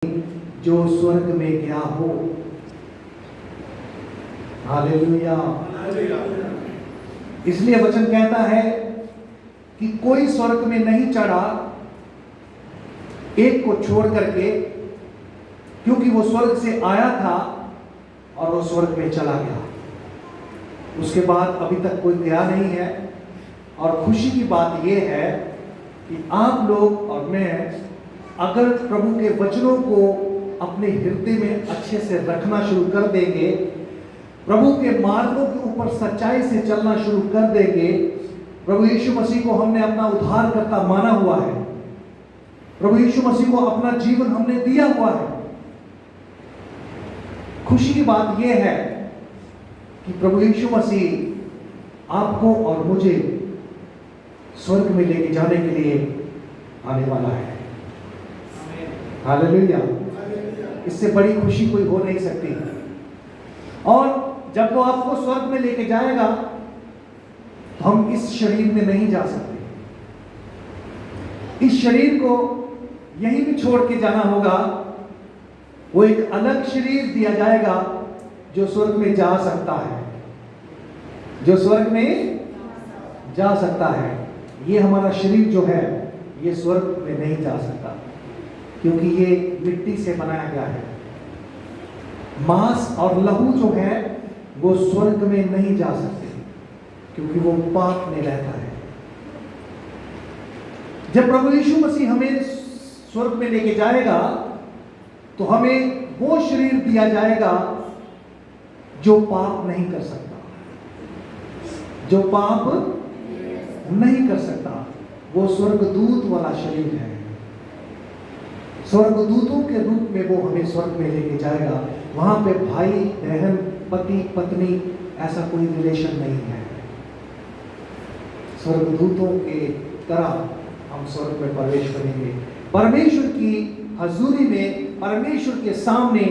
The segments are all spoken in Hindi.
जो स्वर्ग में गया हो। हालेलुया। इसलिए वचन कहता है कि कोई स्वर्ग में नहीं चढ़ा एक को छोड़ करके, क्योंकि वो स्वर्ग से आया था और वो स्वर्ग में चला गया। उसके बाद अभी तक कोई गया नहीं है। और खुशी की बात यह है कि आप लोग और मैं अगर प्रभु के वचनों को अपने हृदय में अच्छे से रखना शुरू कर देंगे, प्रभु के मार्गों के ऊपर सच्चाई से चलना शुरू कर देंगे, प्रभु यीशु मसीह को हमने अपना उद्धारकर्ता माना हुआ है, प्रभु यीशु मसीह को अपना जीवन हमने दिया हुआ है। खुशी की बात यह है कि प्रभु यीशु मसीह आपको और मुझे स्वर्ग में लेके जाने के लिए आने वाला है। हालेलुया। इससे बड़ी खुशी कोई हो नहीं सकती। और जब वो आपको स्वर्ग में लेके जाएगा तो हम इस शरीर में नहीं जा सकते। इस शरीर को यहीं भी छोड़ के जाना होगा। वो एक अलग शरीर दिया जाएगा जो स्वर्ग में जा सकता है, जो स्वर्ग में जा सकता है। ये हमारा शरीर जो है ये स्वर्ग में नहीं जा सकता, क्योंकि ये मिट्टी से बनाया गया है। मांस और लहू जो है वो स्वर्ग में नहीं जा सकते, क्योंकि वो पाप में रहता है। जब प्रभु यीशु मसीह हमें स्वर्ग में लेके जाएगा तो हमें वो शरीर दिया जाएगा जो पाप नहीं कर सकता, जो पाप नहीं कर सकता। वो स्वर्गदूत वाला शरीर है। स्वर्गदूतों के रूप में वो हमें स्वर्ग में लेके जाएगा। वहां पे भाई बहन, पति पत्नी ऐसा कोई रिलेशन नहीं है। स्वर्गदूतों के तरह हम स्वर्ग में प्रवेश करेंगे। परमेश्वर की हजूरी में, परमेश्वर के सामने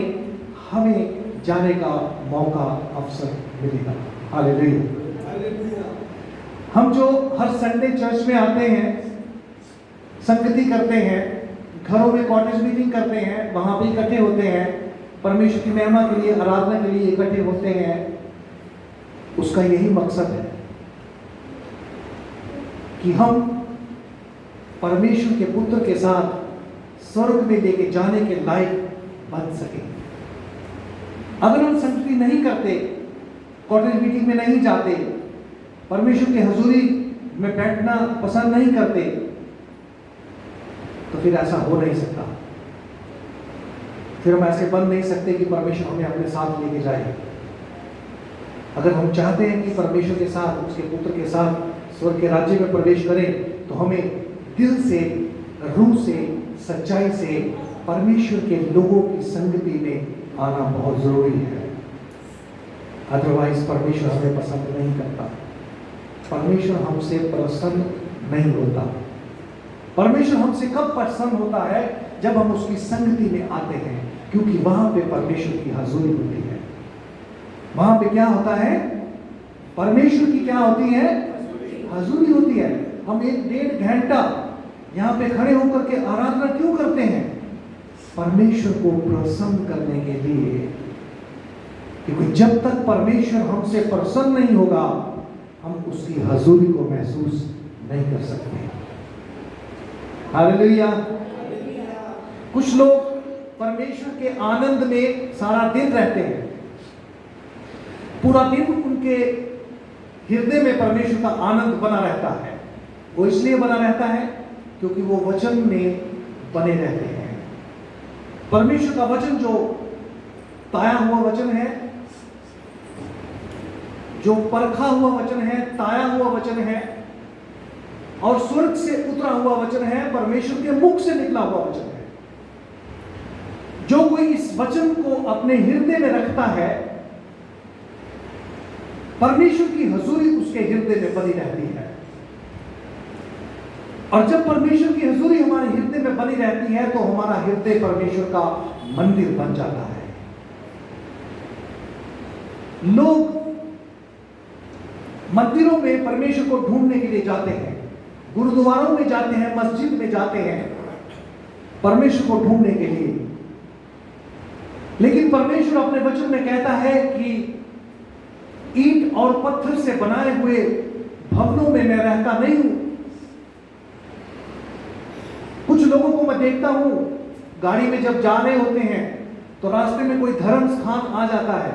हमें जाने का मौका, अवसर मिलेगा। हालेलुया। हम जो हर संडे चर्च में आते हैं, संगति करते हैं, घरों में कॉटेज मीटिंग करते हैं, वहां पे इकट्ठे होते हैं, परमेश्वर की महिमा के लिए, आराधना के लिए इकट्ठे होते हैं, उसका यही मकसद है कि हम परमेश्वर के पुत्र के साथ स्वर्ग में लेके जाने के लायक बन सकें। अगर हम संगति नहीं करते, कॉटेज मीटिंग में नहीं जाते, परमेश्वर की हजूरी में बैठना पसंद नहीं करते, तो फिर ऐसा हो नहीं सकता। फिर हम ऐसे बन नहीं सकते कि परमेश्वर हमें अपने साथ लेके जाए। अगर हम चाहते हैं कि परमेश्वर के साथ, उसके पुत्र के साथ स्वर्ग के राज्य में प्रवेश करें, तो हमें दिल से, रूह से, सच्चाई से परमेश्वर के लोगों की संगति में आना बहुत जरूरी है। अदरवाइज परमेश्वर हमें पसंद नहीं करता, परमेश्वर हमसे प्रसन्न नहीं होता। परमेश्वर हमसे कब प्रसन्न होता है? जब हम उसकी संगति में आते हैं, क्योंकि वहां पे परमेश्वर की हजूरी होती है। वहां पे क्या होता है? परमेश्वर की क्या होती है? हजूरी होती है। हम 1-1.5 घंटा यहां पे खड़े होकर के आराधना क्यों करते हैं? परमेश्वर को प्रसन्न करने के लिए। क्योंकि जब तक परमेश्वर हमसे प्रसन्न नहीं होगा, हम उसकी हजूरी को महसूस नहीं कर सकते। हालेलुया। कुछ लोग परमेश्वर के आनंद में सारा दिन रहते हैं। पूरा दिन उनके हृदय में परमेश्वर का आनंद बना रहता है। वो इसलिए बना रहता है क्योंकि वो वचन में बने रहते हैं। परमेश्वर का वचन जो ताया हुआ वचन है, जो परखा हुआ वचन है, ताया हुआ वचन है और स्वर्ग से उतरा हुआ वचन है, परमेश्वर के मुख से निकला हुआ वचन है। जो कोई इस वचन को अपने हृदय में रखता है, परमेश्वर की हजूरी उसके हृदय में बनी रहती है। और जब परमेश्वर की हजूरी हमारे हृदय में बनी रहती है, तो हमारा हृदय परमेश्वर का मंदिर बन जाता है। लोग मंदिरों में परमेश्वर को ढूंढने के लिए जाते हैं, गुरुद्वारों में जाते हैं, मस्जिद में जाते हैं परमेश्वर को ढूंढने के लिए। लेकिन परमेश्वर अपने वचन में कहता है कि ईंट और पत्थर से बनाए हुए भवनों में मैं रहता नहीं हूं। कुछ लोगों को मैं देखता हूं, गाड़ी में जब जा रहे होते हैं तो रास्ते में कोई धर्म स्थान आ जाता है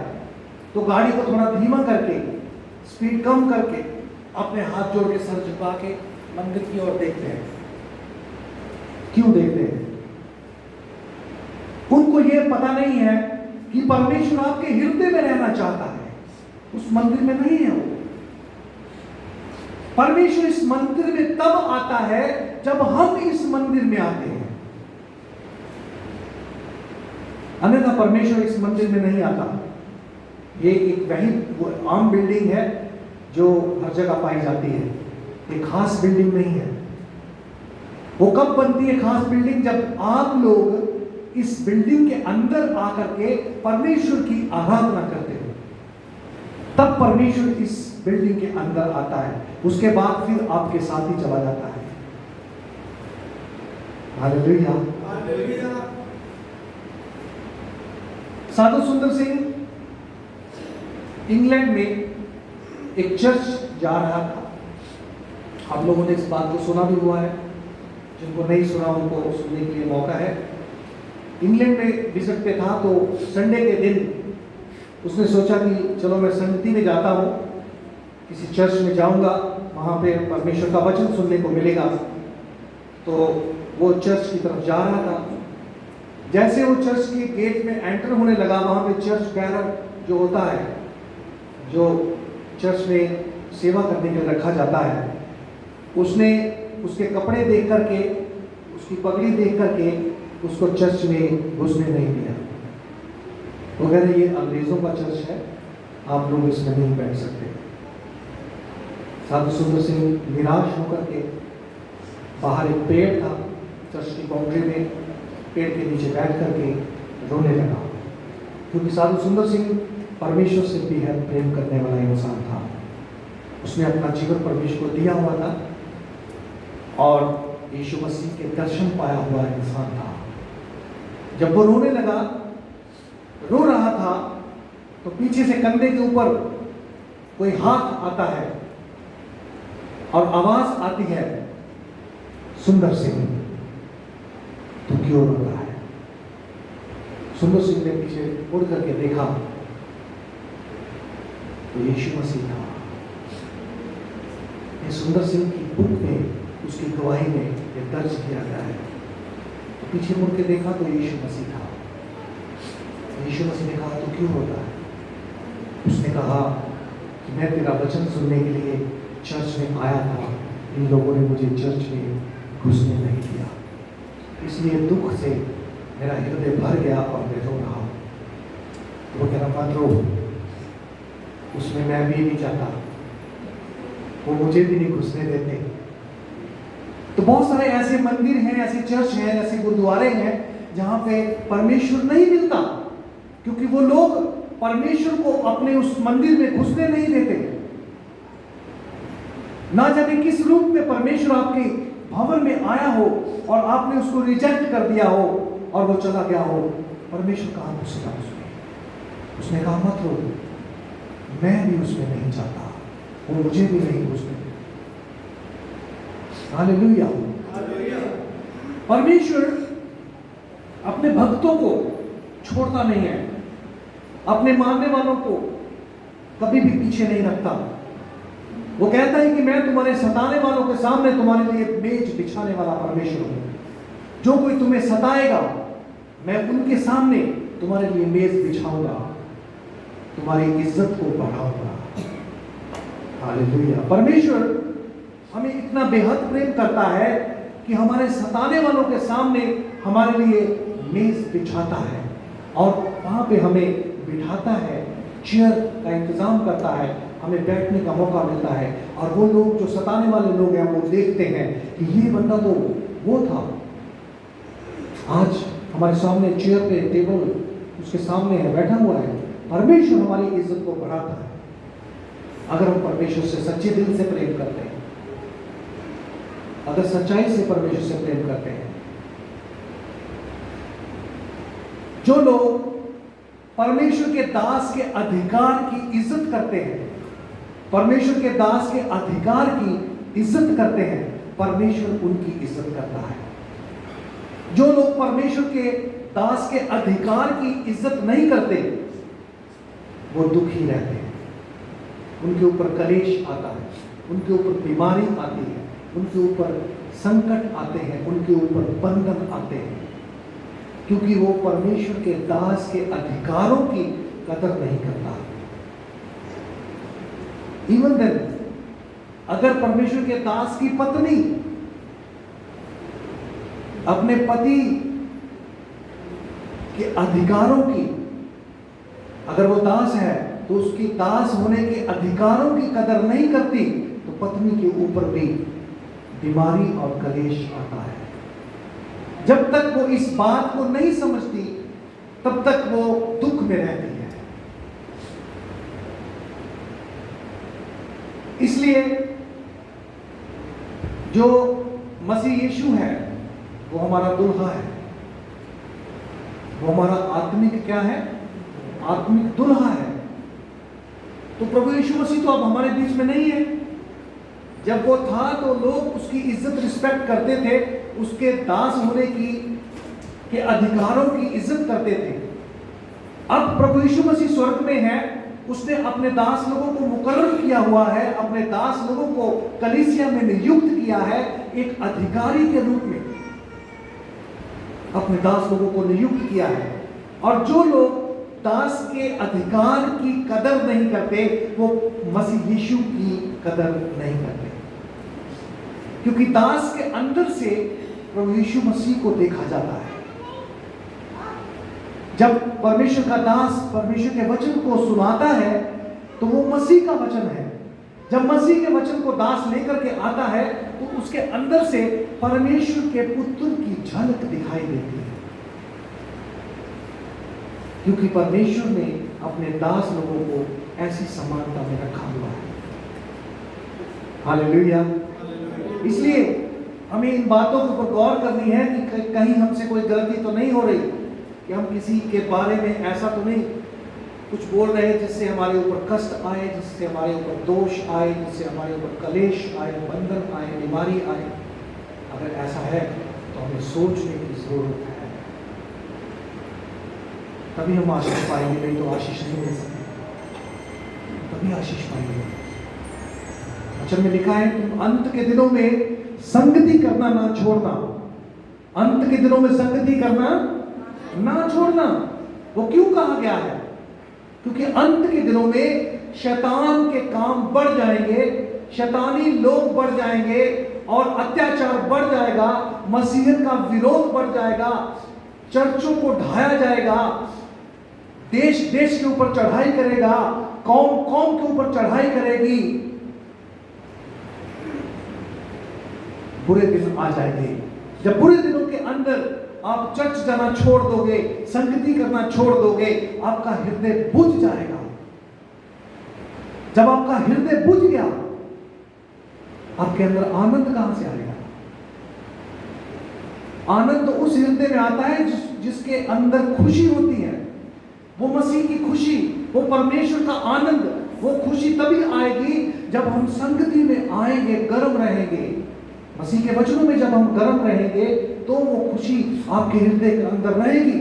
तो गाड़ी को थोड़ा धीमा करके, स्पीड कम करके, अपने हाथ जोड़ के सर झुका के मंदिर की ओर देखते हैं। क्यों देखते हैं? उनको यह पता नहीं है कि परमेश्वर आपके हृदय में रहना चाहता है, उस मंदिर में नहीं है वो। परमेश्वर इस मंदिर में तब आता है जब हम इस मंदिर में आते हैं, अन्यथा परमेश्वर इस मंदिर में नहीं आता। ये एक वही आम बिल्डिंग है जो हर जगह पाई जाती है, ये खास बिल्डिंग नहीं है। वो कब बनती है खास बिल्डिंग? जब आप लोग इस बिल्डिंग के अंदर आकर के परमेश्वर की आराधना करते हो, तब परमेश्वर इस बिल्डिंग के अंदर आता है। उसके बाद फिर आपके साथ ही चला जाता है। हालेलुया। साधु सुंदर सिंह इंग्लैंड में एक चर्च जा रहा था। आप लोगों ने इस बात को सुना भी हुआ है, जिनको नहीं सुना उनको सुनने के लिए मौका है। इंग्लैंड में विजिट पे था तो संडे के दिन उसने सोचा कि चलो मैं संगति में जाता हूँ, किसी चर्च में जाऊंगा, वहाँ पे परमेश्वर का वचन सुनने को मिलेगा। तो वो चर्च की तरफ जा रहा था। जैसे वो चर्च के गेट में एंटर होने लगा, वहाँ पे चर्च बैरर जो होता है, जो चर्च में सेवा करने के लिए रखा जाता है, उसने उसके कपड़े देख करके, उसकी पगड़ी देख करके उसको चर्च में घुसने नहीं दिया। वो कह रहे ये अंग्रेजों का चर्च है, आप लोग इसमें नहीं बैठ सकते। साधु सुंदर सिंह निराश होकर के, बाहर एक पेड़ था चर्च की बाउंड्री में, पेड़ के नीचे बैठ करके रोने लगा, क्योंकि साधु सुंदर सिंह परमेश्वर से बेहद प्रेम करने वाला इंसान था। उसने अपना जीवन परमेश्वर को दिया हुआ था और यीशु मसीह के दर्शन पाया हुआ इंसान था। जब वो रोने लगा, रो रहा था, तो पीछे से कंधे के ऊपर कोई हाथ आता है और आवाज आती है, सुंदर सिंह तू क्यों रो रहा है? सुंदर सिंह ने पीछे मुड़ करके देखा तो यीशु मसीह था। ये सुंदर सिंह की बुक में, उसकी गवाही में ये दर्ज किया गया है। तो पीछे मुड़ के देखा तो यीशु मसीह था। यीशु मसीह ने कहा तो क्यों रोता है? उसने कहा कि मैं तेरा वचन सुनने के लिए चर्च में आया था, इन लोगों ने मुझे चर्च में घुसने नहीं दिया, इसलिए दुख से मेरा हृदय भर गया और मैं रो रहा हूँ। तो वो कह रहा मत रो, उसमें मैं भी नहीं चाहता, वो मुझे भी नहीं घुसने देते। तो बहुत सारे ऐसे मंदिर हैं, ऐसे चर्च हैं, ऐसे गुरुद्वारे हैं जहाँ पे परमेश्वर नहीं मिलता, क्योंकि वो लोग परमेश्वर को अपने उस मंदिर में घुसने नहीं देते। ना जाने किस रूप में परमेश्वर आपके भवन में आया हो और आपने उसको रिजेक्ट कर दिया हो और वो चला गया हो। परमेश्वर कहाँ घुसेगा उसमें? उसने कहा मत रो, मैं भी उसमें नहीं चाहता, वो मुझे भी नहीं घुसने देता। हालेलुया। परमेश्वर अपने भक्तों को छोड़ता नहीं है, अपने मानने वालों को कभी भी पीछे नहीं रखता। वो कहता है कि मैं तुम्हारे सताने वालों के सामने तुम्हारे लिए मेज बिछाने वाला परमेश्वर हूं। जो कोई तुम्हें सताएगा, मैं उनके सामने तुम्हारे लिए मेज बिछाऊंगा, तुम्हारी इज्जत को बढ़ाऊंगा। हालेलुया। परमेश्वर हमें इतना बेहद प्रेम करता है कि हमारे सताने वालों के सामने हमारे लिए मेज बिछाता है और वहां पे हमें बिठाता है, चेयर का इंतजाम करता है, हमें बैठने का मौका मिलता है। और वो लोग जो सताने वाले लोग हैं वो देखते हैं कि ये बंदा तो वो था, आज हमारे सामने चेयर पे, टेबल उसके सामने है, बैठा हुआ है। परमेश्वर हमारी इज्जत को बढ़ाता है अगर हम परमेश्वर से सच्चे दिल से प्रेम करते हैं, अगर सच्चाई से परमेश्वर से प्रेम करते हैं। जो लोग परमेश्वर के दास के अधिकार की इज्जत करते हैं, परमेश्वर के दास के अधिकार की इज्जत करते हैं, परमेश्वर उनकी इज्जत करता है। जो लोग परमेश्वर के दास के अधिकार की इज्जत नहीं करते, वो दुखी रहते हैं, उनके ऊपर कलेश आता है, उनके ऊपर बीमारी आती है, उनके ऊपर संकट आते हैं, उनके ऊपर बंधन आते हैं, क्योंकि वो परमेश्वर के दास के अधिकारों की कदर नहीं करता। इवन देन, अगर परमेश्वर के दास की पत्नी अपने पति के अधिकारों की, अगर वो दास है तो उसकी दास होने के अधिकारों की कदर नहीं करती, तो पत्नी के ऊपर भी बीमारी और कलेश आता है। जब तक वो इस बात को नहीं समझती, तब तक वो दुख में रहती है। इसलिए जो मसीह यीशु है, वो हमारा दुल्हा है, वो हमारा आत्मिक क्या है? आत्मिक दुल्हा है। तो प्रभु यीशु मसीह तो अब हमारे बीच में नहीं है। जब वो था तो लोग उसकी इज्जत रिस्पेक्ट करते थे, उसके दास होने की के अधिकारों की इज्जत करते थे। अब प्रभु यीशु मसीह स्वर्ग में है, उसने अपने दास लोगों को मुकर्रर किया हुआ है, अपने दास लोगों को कलीसिया में नियुक्त किया है, एक अधिकारी के रूप में अपने दास लोगों को नियुक्त किया है। और जो लोग दास के अधिकार की कदर नहीं करते, वो मसीह यीशु की कदर नहीं करते, क्योंकि दास के अंदर से प्रभु यीशु मसीह को देखा जाता है। जब परमेश्वर का दास परमेश्वर के वचन को सुनाता है, तो वो मसीह का वचन है। जब मसीह के वचन को दास लेकर के आता है, तो उसके अंदर से परमेश्वर के पुत्र की झलक दिखाई देती है, क्योंकि परमेश्वर ने अपने दास लोगों को ऐसी समानता में रखा हुआ है। हालेलुया। इसलिए हमें इन बातों के ऊपर गौर करनी है कि कहीं हमसे कोई गलती तो नहीं हो रही, कि हम किसी के बारे में ऐसा तो नहीं कुछ बोल रहे हैं जिससे हमारे ऊपर कष्ट आए, जिससे हमारे ऊपर दोष आए, जिससे हमारे ऊपर कलेश आए, बंधन आए, बीमारी आए। अगर ऐसा है तो हमें सोचने की जरूरत है, तभी हम आशीष पाएंगे, नहीं तो आशीष नहीं मिल सकती। तभी आशीष पाएंगे। वचन में लिखा है, तुम अंत के दिनों में संगति करना ना छोड़ना। अंत के दिनों में संगति करना ना छोड़ना। वो क्यों कहा गया है? क्योंकि अंत के दिनों में शैतान के काम बढ़ जाएंगे, शैतानी लोग बढ़ जाएंगे, और अत्याचार बढ़ जाएगा, मसीहत का विरोध बढ़ जाएगा, चर्चों को ढाया जाएगा, देश देश के ऊपर चढ़ाई करेगा, कौम कौम के ऊपर चढ़ाई करेगी। बुरे दिन आ जाएंगे। जब बुरे दिनों के अंदर आप चर्च जाना छोड़ दोगे, संगति करना छोड़ दोगे, आपका हृदय बुझ जाएगा। जब आपका हृदय बुझ गया, आपके अंदर आनंद कहां से आएगा? आनंद तो उस हृदय में आता है जिसके अंदर खुशी होती है। वो मसीह की खुशी, वो परमेश्वर का आनंद, वो खुशी तभी आएगी जब हम संगति में आएंगे, गर्म रहेंगे। मसीह के वचनों में जब हम गर्म रहेंगे, तो वो खुशी आपके हृदय के अंदर रहेगी।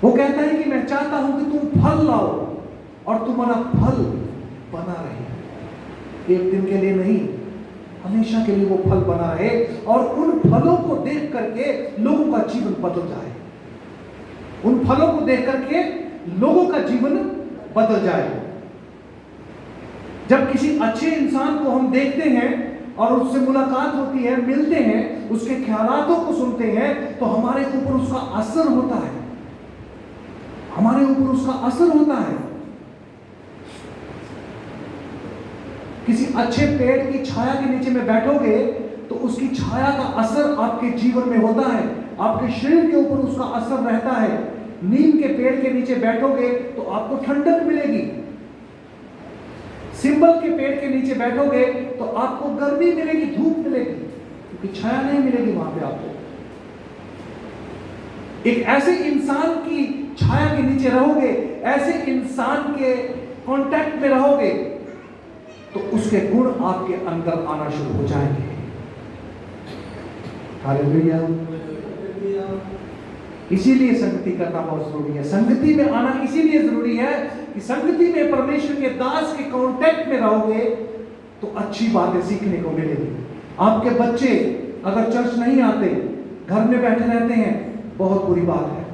वो कहता है कि मैं चाहता हूं कि तुम फल लाओ और तुम्हारा फल बना रहे। एक दिन के लिए नहीं, हमेशा के लिए वो फल बना रहे, और उन फलों को देख करके लोगों का जीवन बदल जाए। उन फलों को देख करके लोगों का जीवन बदल जाए। जब किसी अच्छे इंसान को हम देखते हैं और उससे मुलाकात होती है, मिलते हैं, उसके ख्यालातों को सुनते हैं, तो हमारे ऊपर उसका असर होता है, हमारे ऊपर उसका असर होता है। किसी अच्छे पेड़ की छाया के नीचे में बैठोगे तो उसकी छाया का असर आपके जीवन में होता है, आपके शरीर के ऊपर उसका असर रहता है। नीम के पेड़ के नीचे बैठोगे तो आपको ठंडक मिलेगी, सिंबल के पेड़ के नीचे बैठोगे तो आपको गर्मी मिलेगी, धूप मिलेगी, क्योंकि छाया नहीं मिलेगी वहां पे आपको। एक ऐसे इंसान की छाया के नीचे रहोगे, ऐसे इंसान के कांटेक्ट में रहोगे, तो उसके गुण आपके अंदर आना शुरू हो जाएंगे। हालेलुया। इसीलिए संगति करना बहुत जरूरी है। संगति में आना इसीलिए जरूरी है कि संगति में परमेश्वर के दास के कांटेक्ट में रहोगे तो अच्छी बातें सीखने को मिलेगी। आपके बच्चे अगर चर्च नहीं आते, घर में बैठे रहते हैं, बहुत बुरी बात है,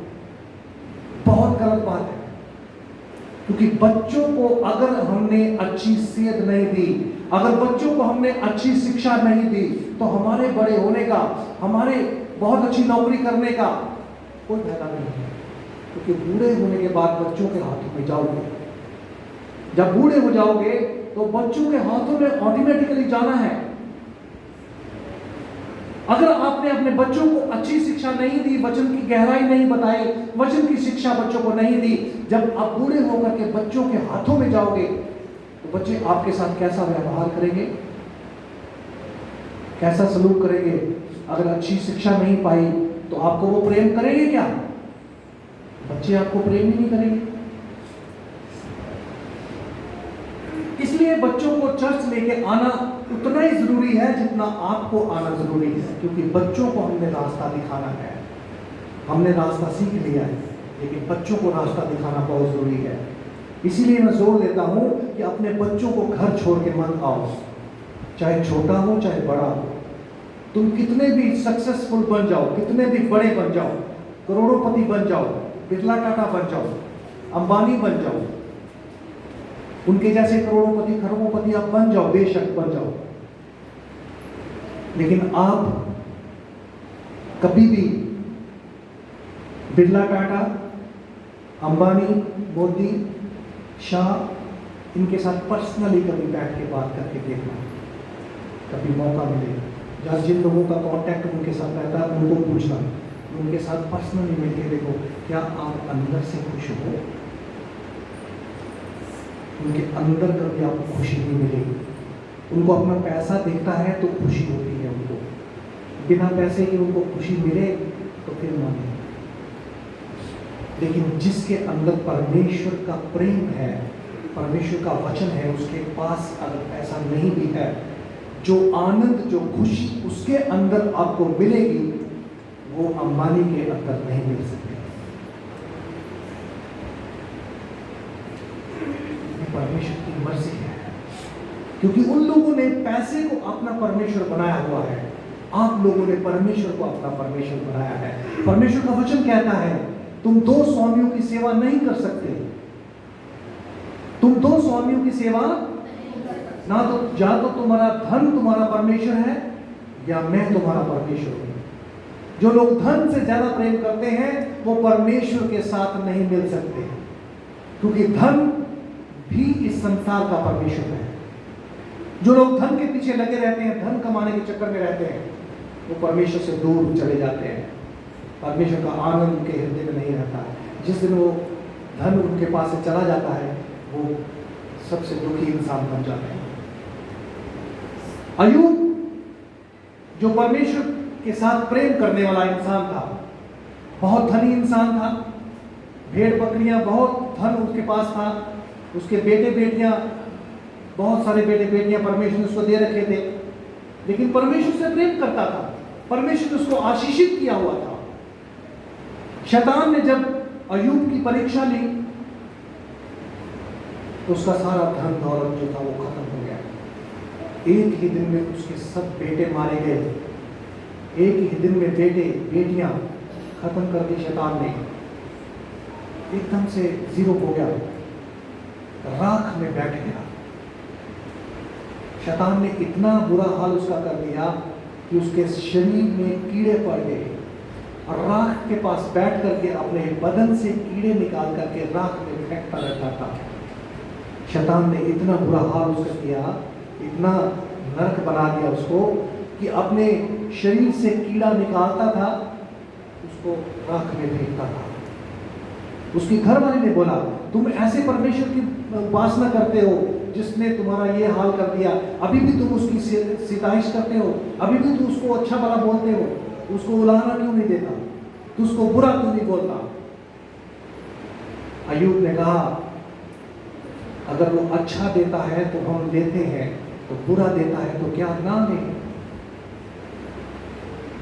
बहुत गलत बात है। क्योंकि बच्चों को अगर हमने अच्छी सेध नहीं दी, अगर बच्चों को हमने अच्छी शिक्षा नहीं दी, तो हमारे बड़े होने का, हमारे बहुत अच्छी नौकरी करने का कोई फायदा नहीं है। क्योंकि बूढ़े होने के बाद बच्चों के हाथों में जाओगे, जब बूढ़े हो जाओगे तो बच्चों के हाथों में ऑटोमेटिकली जाना है। अगर आपने अपने बच्चों को अच्छी शिक्षा नहीं दी, वचन की गहराई नहीं बताई, वचन की शिक्षा बच्चों को नहीं दी, जब आप बूढ़े होकर के बच्चों के हाथों में जाओगे तो बच्चे आपके साथ कैसा व्यवहार करेंगे, कैसा सलूक करेंगे? अगर अच्छी शिक्षा नहीं पाई तो आपको वो प्रेम करेंगे क्या? बच्चे आपको प्रेम ही नहीं करेंगे। इसलिए बच्चों को चर्च लेके आना उतना ही जरूरी है जितना आपको आना जरूरी है। क्योंकि बच्चों को हमने रास्ता दिखाना है। हमने रास्ता सीख लिया है, लेकिन बच्चों को रास्ता दिखाना बहुत जरूरी है। इसीलिए मैं जोर देता हूं कि अपने बच्चों को घर छोड़ के मत आओ, चाहे छोटा हो चाहे बड़ा हो। तुम कितने भी सक्सेसफुल बन जाओ, कितने भी बड़े बन जाओ, करोड़ोंपति बन जाओ, बिरला टाटा बन जाओ, अंबानी बन जाओ, उनके जैसे करोड़ोंपति खरबोंपति आप बन जाओ, बेशक बन जाओ, लेकिन आप कभी भी बिरला टाटा, अंबानी, मोदी, शाह, इनके साथ पर्सनली कभी बैठ के बात करके देखना। कभी मौका मिले, जहाँ जिन लोगों का कांटेक्ट उनके साथ रहता है उनको पूछना, उनके साथ पर्सनली मिलके देखो, क्या आप अंदर से खुश हो? उनके अंदर कभी आपको खुशी नहीं मिलेगी। उनको अपना पैसा दिखता है तो खुशी होती है उनको, बिना पैसे के उनको खुशी मिले तो फिर माने। लेकिन जिसके अंदर परमेश्वर का प्रेम है, परमेश्वर का वचन है, उसके पास अगर पैसा नहीं भी है, जो आनंद, जो खुशी उसके अंदर आपको मिलेगी, वो अंबानी के अंदर नहीं मिल सकती। परमेश्वर की मर्जी है, क्योंकि उन लोगों ने पैसे को अपना परमेश्वर बनाया हुआ है। आप लोगों ने परमेश्वर को अपना परमेश्वर बनाया है। परमेश्वर का वचन कहता है तुम दो स्वामियों की सेवा नहीं कर सकते। तुम दो स्वामियों की सेवा ना तो, या तो तुम्हारा धन तुम्हारा परमेश्वर है या मैं तुम्हारा परमेश्वर हूं। जो लोग धन से ज्यादा प्रेम करते हैं वो परमेश्वर के साथ नहीं मिल सकते, क्योंकि धन भी इस संसार का परमेश्वर है। जो लोग धन के पीछे लगे रहते हैं, धन कमाने के चक्कर में रहते हैं, वो परमेश्वर से दूर चले जाते हैं। परमेश्वर का आनंद उनके हृदय में नहीं रहता। जिस दिन वो धन उनके पास से चला जाता है, वो सबसे दुखी इंसान बन जाते हैं। अय्यूब जो परमेश्वर के साथ प्रेम करने वाला इंसान था, बहुत धनी इंसान था, भेड़ बकरियां, बहुत धन उसके पास था, उसके बेटे बेटियां, बहुत सारे बेटे बेटियां परमेश्वर ने उसको दे रखे थे, लेकिन परमेश्वर से प्रेम करता था। परमेश्वर ने उसको आशीषित किया हुआ था। शैतान ने जब अय्यूब की परीक्षा ली तो उसका सारा धन दौलत जो था वो खत्म हो गया। एक ही दिन में उसके सब बेटे मारे गए। एक ही दिन में बेटे बेटियां खत्म कर दी शैतान ने। एकदम से जीरो हो गया, राख में बैठ गया। शैतान ने इतना बुरा हाल उसका कर दिया कि उसके शरीर में कीड़े पड़ गए और राख के पास बैठ करके अपने बदन से कीड़े निकाल करके राख में फेंकता रहता था। शैतान ने इतना बुरा हाल उसका किया, इतना नरक बना दिया उसको कि अपने शरीर से कीड़ा निकालता था, उसको राख में फेंकता था। उसकी घरवाली ने बोला, तुम ऐसे परमेश्वर की उपासना करते हो जिसने तुम्हारा ये हाल कर दिया, अभी भी तुम उसकी सिताइश करते हो, अभी भी तुम उसको अच्छा भला बोलते हो, उसको उलाहना क्यों नहीं देता, तू उसको बुरा क्यों नहीं बोलता? अय्यूब ने कहा अगर वो अच्छा देता है तो हम लेते हैं, तो बुरा देता है तो क्या ना लें।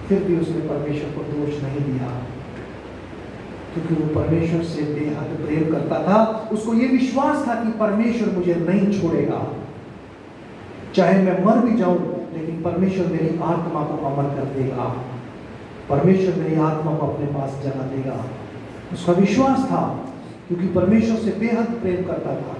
फिर भी उसने परमेश्वर को दोष नहीं दिया, क्योंकि वो परमेश्वर से बेहद प्रेम करता था। उसको ये विश्वास था कि परमेश्वर मुझे नहीं छोड़ेगा, चाहे मैं मर भी जाऊं लेकिन परमेश्वर मेरी आत्मा को अमर कर देगा, परमेश्वर मेरी आत्मा को अपने पास जगा देगा। उसका विश्वास था, क्योंकि परमेश्वर से बेहद प्रेम करता था।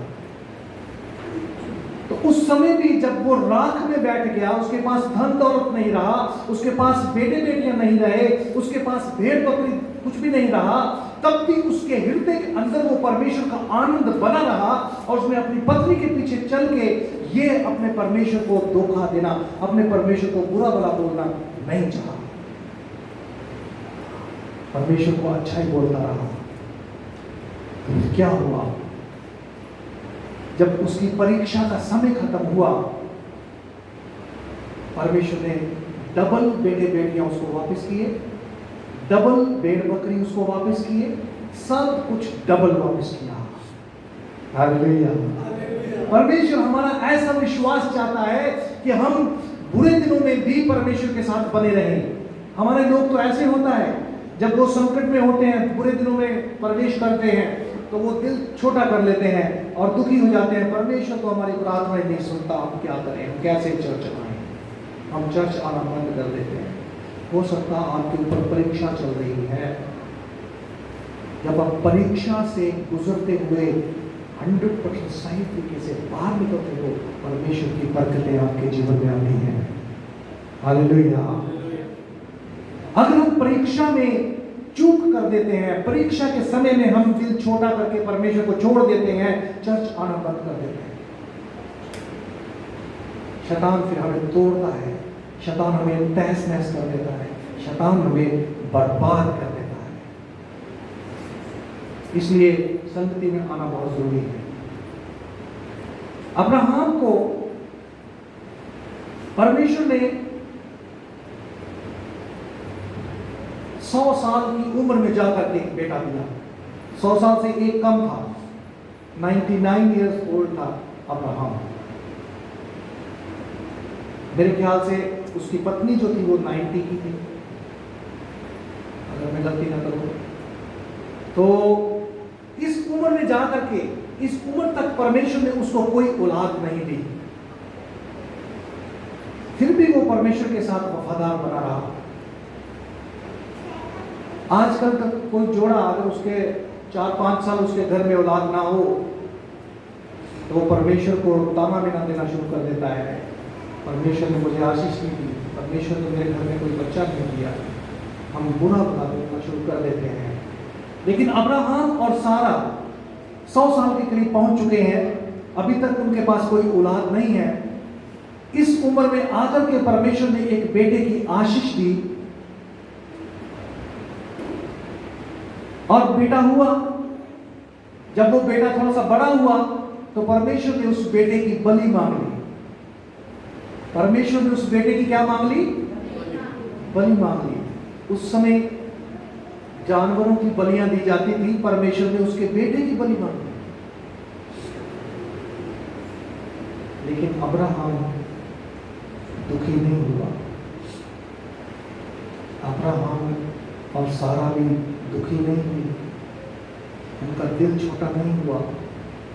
तो उस समय भी जब वो राख में बैठ गया, उसके पास धन दौलत नहीं रहा, उसके पास बेटे बेटियां नहीं रहे, उसके पास भेड़ बकरी कुछ भी नहीं रहा, तब भी उसके हृदय के अंदर वो परमेश्वर का आनंद बना रहा। और उसने अपनी पत्नी के पीछे चल के ये अपने परमेश्वर को धोखा देना, अपने परमेश्वर को बुरा भला बोलना नहीं चाहा, परमेश्वर को अच्छा ही बोलता रहा। तो क्या हुआ, जब उसकी परीक्षा का समय खत्म हुआ, परमेश्वर ने डबल बेटे बेटियां उसको वापस किए, डबल भेड़ बकरी उसको वापस किए, सब कुछ डबल वापस किया। हालेलुया। परमेश्वर हमारा ऐसा विश्वास चाहता है कि हम बुरे दिनों में भी परमेश्वर के साथ बने रहें। हमारे लोग तो ऐसे होता है, जब वो संकट में होते हैं, बुरे दिनों में प्रवेश करते हैं, तो वो दिल छोटा कर लेते हैं और दुखी हो जाते हैं। परमेश्वर तो हमारी प्रार्थनाएं नहीं सुनता, हम क्या करें, हम कैसे चर्च आएं, हम चर्च आना बंद कर देते हैं। हो सकता आपके ऊपर परीक्षा चल रही है, जब आप परीक्षा से गुजरते हुए 100% सही तरीके से बाहर निकलते हो, परमेश्वर की बरकतें आपके जीवन में आती हैं। हालेलुया। अगर हम परीक्षा में चूक कर देते हैं, परीक्षा के समय में हम दिल छोटा करके परमेश्वर को छोड़ देते हैं, चर्च आना बंद कर देते हैं, शैतान फिर हमें तोड़ता है, शैतान हमें तहस नहस कर देता है, शैतान हमें बर्बाद कर देता है। इसलिए संगति में आना बहुत जरूरी है। अब्राहम को परमेश्वर ने 100 साल की उम्र में जाकर के एक बेटा दिया। 100 साल से एक कम था, 99 इयर्स ओल्ड था अब्राहम। मेरे ख्याल से उसकी पत्नी जो थी वो 90 की थी, अगर मैं गलती ना करूं। तो इस उम्र में जाकर के, इस उम्र तक परमेश्वर ने उसको कोई औलाद नहीं दी, फिर भी वो परमेश्वर के साथ वफादार बना रहा। आजकल तक कोई जोड़ा अगर उसके 4-5 साल उसके घर में औलाद ना हो, तो वो परमेश्वर को ताना बिना देना शुरू कर देता है। परमेश्वर ने मुझे आशीष नहीं दी, परमेश्वर ने मेरे घर में कोई बच्चा नहीं दिया, हम बुरा भला बोलना शुरू कर देते हैं। लेकिन अब्राहम और सारा 100 साल के करीब पहुंच चुके हैं, अभी तक उनके पास कोई औलाद नहीं है। इस उम्र में आकर के परमेश्वर ने एक बेटे की आशीष दी और बेटा हुआ। जब वो बेटा थोड़ा सा बड़ा हुआ तो परमेश्वर ने उस बेटे की बलि मांग ली। परमेश्वर ने उस बेटे की क्या मांग ली? बलि मांग ली। उस समय जानवरों की बलियां दी जाती थी, परमेश्वर ने उसके बेटे की बलि मांगी। लेकिन अब्राहम दुखी नहीं हुआ, अब्राहम और सारा भी दुखी नहीं हुई, उनका दिल छोटा नहीं हुआ,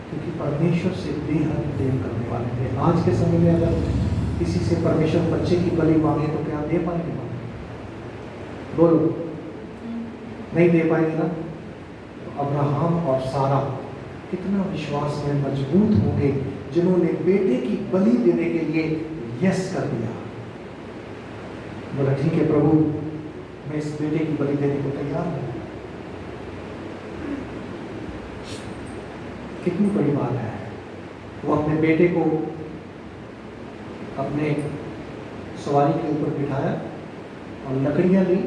क्योंकि परमेश्वर से बेहद प्रेम करने वाले थे। आज के समय में अगर किसी से परमेश्वर बच्चे की बलि मांगे तो क्या दे पाएंगे? बोलो, नहीं दे पाएंगे ना। तो अब्राहम और सारा कितना विश्वास में मजबूत होंगे, जिन्होंने बेटे की बलि देने के लिए यस कर दिया। बोला ठीक है प्रभु, मैं इस बेटे की बलि देने को तैयार हूं। कितनी बड़ी बात है। वो अपने बेटे को अपने सवारी के ऊपर बिठाया और लकड़ियां ली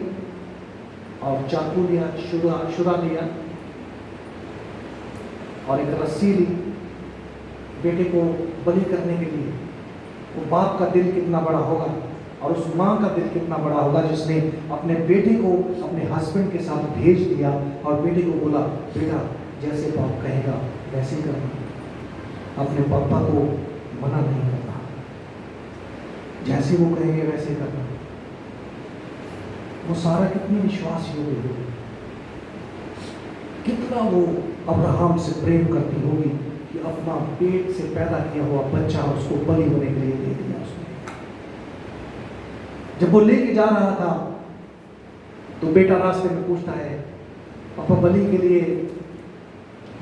और चाकू लिया, शुरा लिया और एक रस्सी ली बेटे को बलि करने के लिए। वो बाप का दिल कितना बड़ा होगा और उस माँ का दिल कितना बड़ा होगा जिसने अपने बेटे को अपने हस्बैंड के साथ भेज दिया और बेटे को बोला बेटा जैसे बाप कहेगा वैसे करना, अपने पापा को मना नहीं करना, जैसे वो कहेंगे वैसे करना। वो सारा कितनी विश्वास योग्य होगी, कितना वो अब्राहम से प्रेम करती होगी कि अपना पेट से पैदा किया हुआ बच्चा उसको बलि होने के लिए दे दिया उसने। जब वो लेके जा रहा था तो बेटा रास्ते में पूछता है, पापा बलि के लिए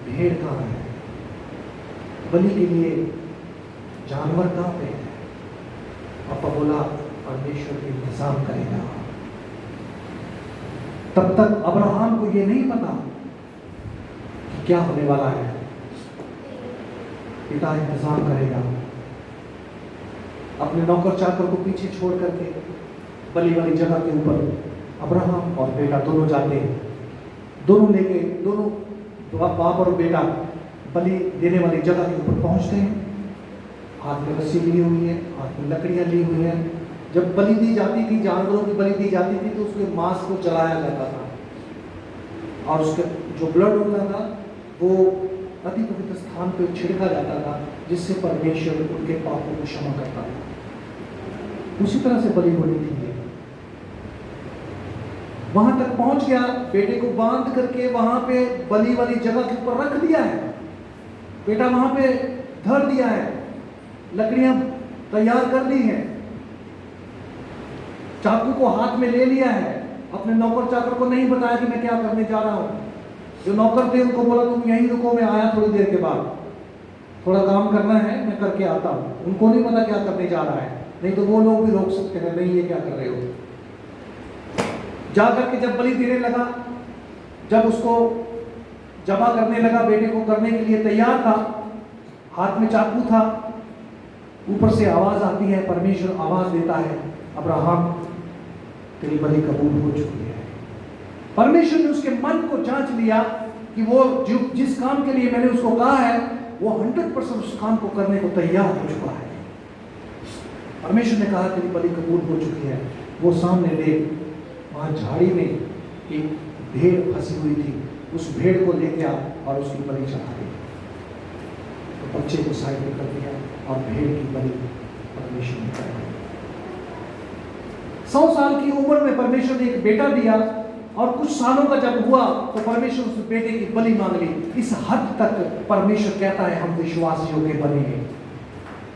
भेड़ कहाँ है, बलि के लिए जानवर कहाँ पे है? पापा बोला परमेश्वर इंतजाम करेगा। तब तक अब्राहम को ये नहीं पता कि क्या होने वाला है, पिता इंतजाम करेगा। अपने नौकर चाकर को पीछे छोड़ करके बलि वाली जगह के ऊपर अब्राहम और बेटा दोनों जाते हैं। दोनों लेके, दोनों बाप और बेटा बलि देने वाली जगह के ऊपर पहुंचते हैं। हाथ में रस्सी ली हुई है, हाथ में लकड़ियां ली हुई हैं। जब बलि दी जाती थी, जानवरों की बलि दी जाती थी, तो उसके मांस को जलाया जाता था और उसके जो ब्लड होता था वो अति पवित्र स्थान पर छिड़का जाता था, जिससे परमेश्वर उनके पापों को क्षमा करता था। उसी तरह से बलि होनी थी। वहां तक पहुंच गया, बेटे को बांध करके वहां पे बलि वाली जगह के ऊपर रख दिया है। बेटा वहां पे धर दिया है, लकड़ियां तैयार कर ली हैं, चाकू को हाथ में ले लिया है। अपने नौकर चाकर को नहीं बताया कि मैं क्या करने जा रहा हूं। जो नौकर थे उनको बोला तुम यहीं रुको, मैं आया थोड़ी देर के बाद, थोड़ा काम करना है, मैं करके आता हूं। उनको नहीं पता क्या करने जा रहा है, नहीं तो वो लोग भी रोक सकते हैं, नहीं ये क्या कर रहे हो। जाकर के जब बलि देने लगा, जब उसको जमा करने लगा, बेटे को करने के लिए तैयार था, हाथ में चाकू था, ऊपर से आवाज आती है, परमेश्वर आवाज देता है, अब्राहम तेरी बलि कबूल हो चुकी है। परमेश्वर ने उसके मन को जांच लिया कि वो जिस काम के लिए मैंने उसको कहा है वो 100% उस काम को करने को तैयार हो चुका है। परमेश्वर ने कहा तेरी बलि कबूल हो चुकी है। वो सामने देख, वहां झाड़ी में एक भेड़ फंसी हुई थी, उस भेड़ को लेके आ और उसकी बलि चढ़ा दी। तो बच्चे को साइड में कर दिया और भेड़ की बलि परमेश्वर ने कर दी। 100 साल की उम्र में परमेश्वर ने एक बेटा दिया और कुछ सालों का जब हुआ तो परमेश्वर उस बेटे की बलि मांग ली। इस हद तक परमेश्वर कहता है हम विश्वास योग्य बने हैं।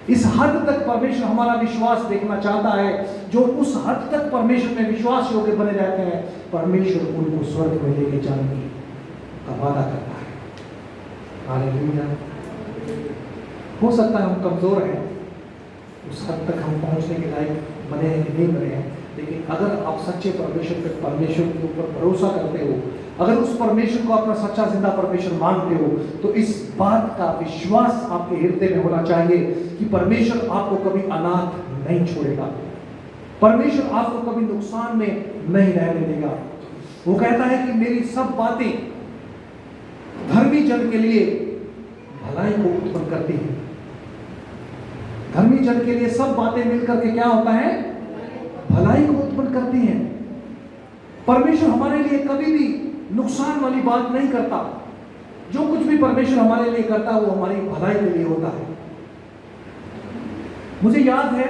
इस हद तक परमेश्वर हमारा विश्वास देखना चाहता है। जो उस हद तक परमेश्वर में विश्वास योग्य बने रहते हैं, परमेश्वर उनको स्वर्ग में लेके जाने का वादा करता है। हालेलुया। हो सकता है हम कमजोर हैं, उस हद तक हम पहुंचने के लायक बने हैं कि नहीं बने हैं, लेकिन अगर आप सच्चे परमेश्वर के ऊपर भरोसा करते हो, अगर उस परमेश्वर को अपना सच्चा जिंदा परमेश्वर मानते हो, तो इस बात का विश्वास आपके हृदय में होना चाहिए कि परमेश्वर आपको कभी अनाथ नहीं छोड़ेगा, परमेश्वर आपको कभी नुकसान में नहीं रहने देगा। वो कहता है कि मेरी सब बातें धर्मी जन के लिए भलाई को उत्पन्न करती है। धर्मी जन के लिए सब बातें मिलकर के क्या होता है? भलाई को उत्पन्न करती हैं। परमेश्वर हमारे लिए कभी भी नुकसान वाली बात नहीं करता। जो कुछ भी परमेश्वर हमारे लिए करता है वो हमारी भलाई के लिए होता है। मुझे याद है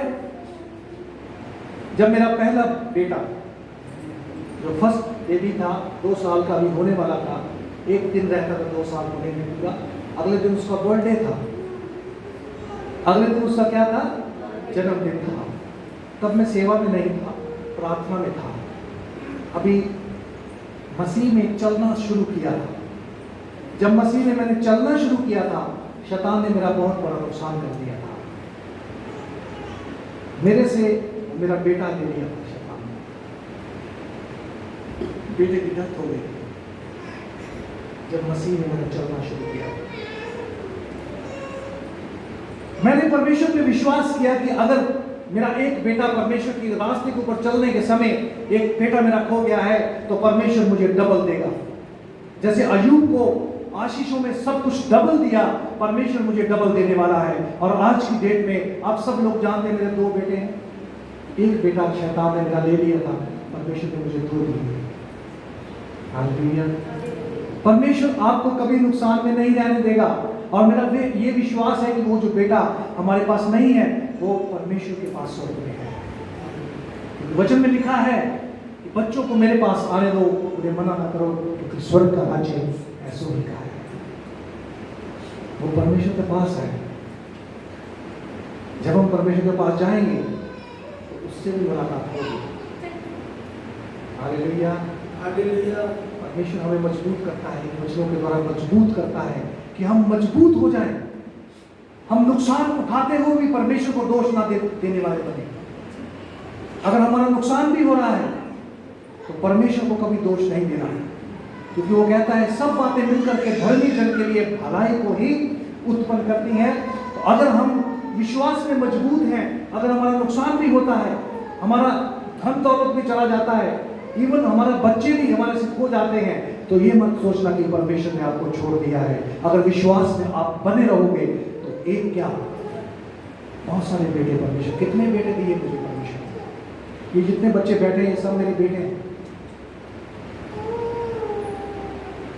जब मेरा पहला बेटा जो फर्स्ट बेबी था, 2 साल का भी होने वाला था, एक दिन रहता था 2 साल होने में पूरा। अगले दिन उसका बर्थडे था, अगले दिन उसका क्या था? जन्मदिन था। तब मैं सेवा में नहीं था, प्रार्थना में था। अभी मसीह में चलना शुरू किया था। जब मसीह में मैंने चलना शुरू किया था, शैतान ने मेरा बहुत बड़ा नुकसान कर दिया था। मेरे से मेरा बेटा ले लिया था शैतान ने। बेटे की डेथ हो गई जब मसीह में मैंने चलना शुरू किया। मैंने परमेश्वर पे विश्वास किया कि अगर मेरा एक बेटा परमेश्वर की रास्ते के ऊपर चलने के समय एक बेटा मेरा खो गया है तो परमेश्वर मुझे डबल देगा। जैसे अय्यूब को आशीषों में सब कुछ डबल दिया, परमेश्वर मुझे डबल देने वाला है। और आज की डेट में आप सब लोग जानते हैं मेरे 2 बेटे हैं। एक बेटा शैतान ने मेरा ले लिया था, परमेश्वर ने मुझे 2 दिए। हालेलुया। परमेश्वर आपको कभी नुकसान में नहीं रहने देगा। और मेरा ये विश्वास है कि वो जो बेटा हमारे पास नहीं है वो परमेश्वर के पास स्वर्ग में है। वचन में लिखा है कि बच्चों को मेरे पास आने दो, उन्हें मना ना करो, क्योंकि स्वर्ग का राज्य ऐसो ही का है। वो परमेश्वर के पास है। जब हम परमेश्वर के पास जाएंगे तो उससे भी मुलाकात होगी। Hallelujah, hallelujah. परमेश्वर हमें मजबूत करता है, वचनों के द्वारा मजबूत करता है कि हम मजबूत हो जाएं। हम नुकसान उठाते हुए भी परमेश्वर को दोष ना देने वाले बने। अगर हमारा नुकसान भी हो रहा है तो परमेश्वर को कभी दोष नहीं देना है, क्योंकि वो कहता है सब बातें मिलकर के धर्मी जन के लिए भलाई को ही उत्पन्न करती हैं। तो अगर हम विश्वास में मजबूत हैं, अगर हमारा नुकसान भी होता है, हमारा धन दौलत भी चला जाता है, इवन हमारे बच्चे भी हमारे से खो जाते हैं, तो ये मत सोचना कि परमेश्वर ने आपको छोड़ दिया है। अगर विश्वास में आप बने रहोगे तो एक क्या, बहुत सारे बेटे परमेश्वर, कितने बेटे दिए मुझे परमेश्वर, ये जितने बच्चे बैठे हैं ये सब मेरे बेटे हैं।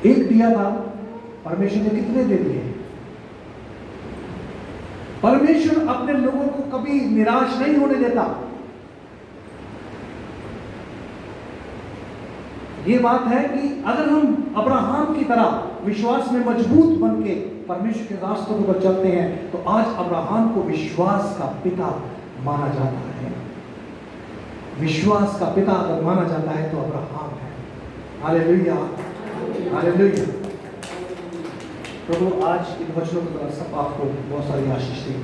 एक दिया था, परमेश्वर ने कितने दे दिए। परमेश्वर अपने लोगों को कभी निराश नहीं होने देता। ये बात है कि अगर हम अब्राहम की तरह विश्वास में मजबूत बन के परमेश्वर के रास्तों पर चलते हैं तो आज अब्राहम को विश्वास का पिता माना जाता है। विश्वास का पिता अगर माना जाता है तो अब्राहम है। Hallelujah, hallelujah. प्रभु आज इन वचनों के द्वारा सब आपको बहुत सारी आशीष दें।